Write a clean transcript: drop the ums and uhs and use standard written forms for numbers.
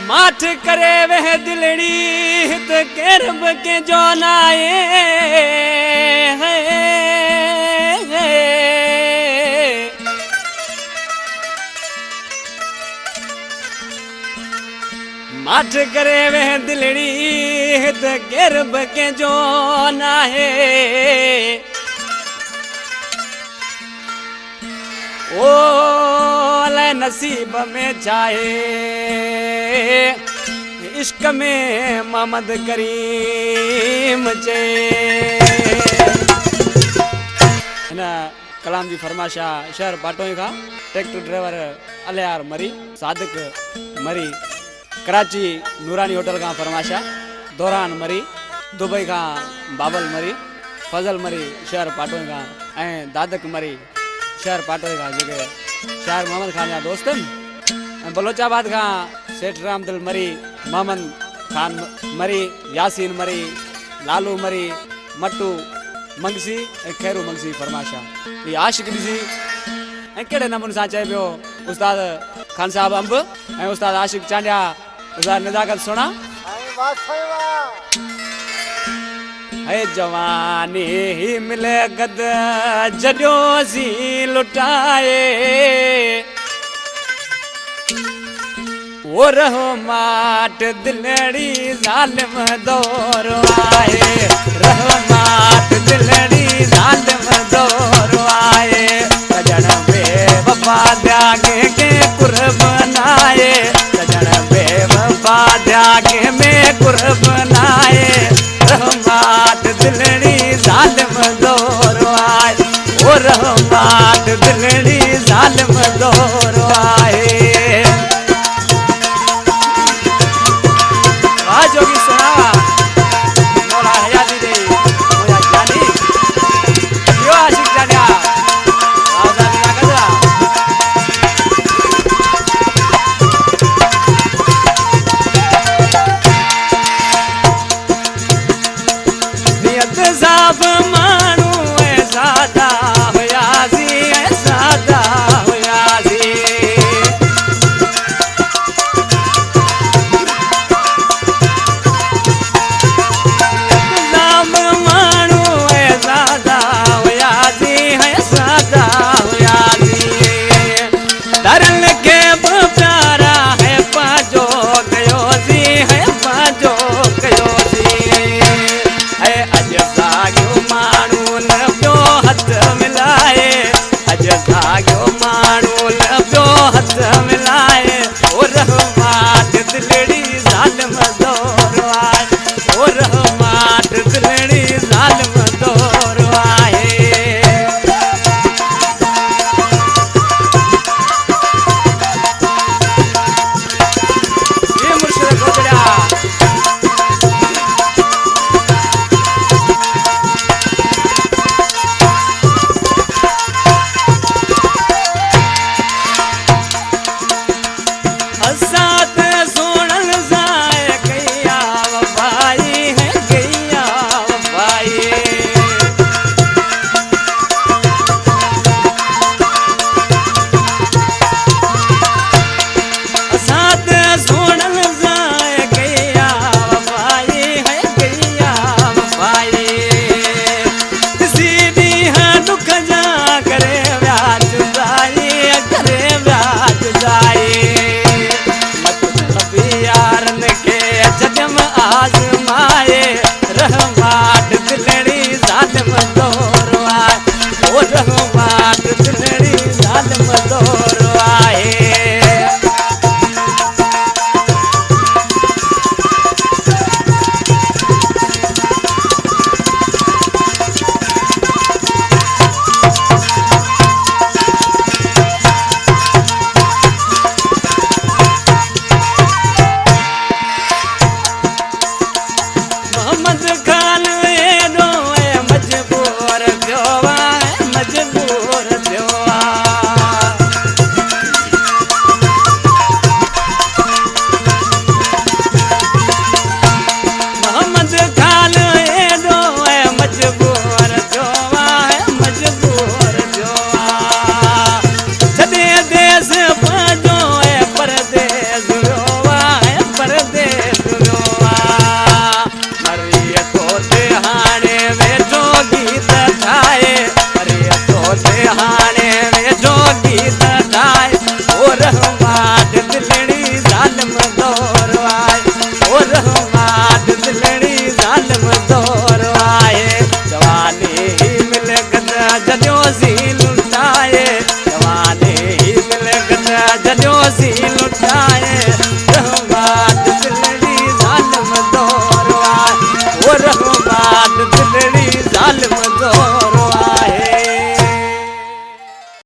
माठ करे वह दिलड़ी त केरब के जो नाए माठ करे वह दिलड़ी त केरब के जो नाहे ओ नसीब में जाए इश्क में मोहम्मद करीम चे ना कलाम जी फरमाशा शहर पाटोई का ट्रैक्टर ड्राइवर अलियार मरी सादिक मरी कराची नूरानी होटल का फरमाशा दौरान मरी दुबई का बाबल मरी फजल मरी शहर पाटोई का दादक मरी शहर पाटोई का जगह शहर मोहम्मद खान या दोस्तन बलोचाबाद का सेठ रामदिल मरी मोहम्मद खान मरी यासीन मरी लालू मरी मट्टू मंगसी खैरू मंगसी फरमाशा ये आशिक बिजी केड़े नमूने सां चए पियो उस्ताद खान साहब अंब उस्ताद आशिक चांडिया उस्ताद नज़ाकत सुना है जवानी ही मिले गद जॾो सी लुटाए वो रहो माट दिलड़ी ज़ालिम दौर आए रहो माट दिलड़ी ज़ालिम दौर आए सजण बेवफा त्यागे के कुर्बानाए सजण बेवफा त्यागे में कुर्बानाए रहमात दिलड़ी ज़ालिम दौर आए ओ रहमात दिलड़ी ज़ालिम दौर आए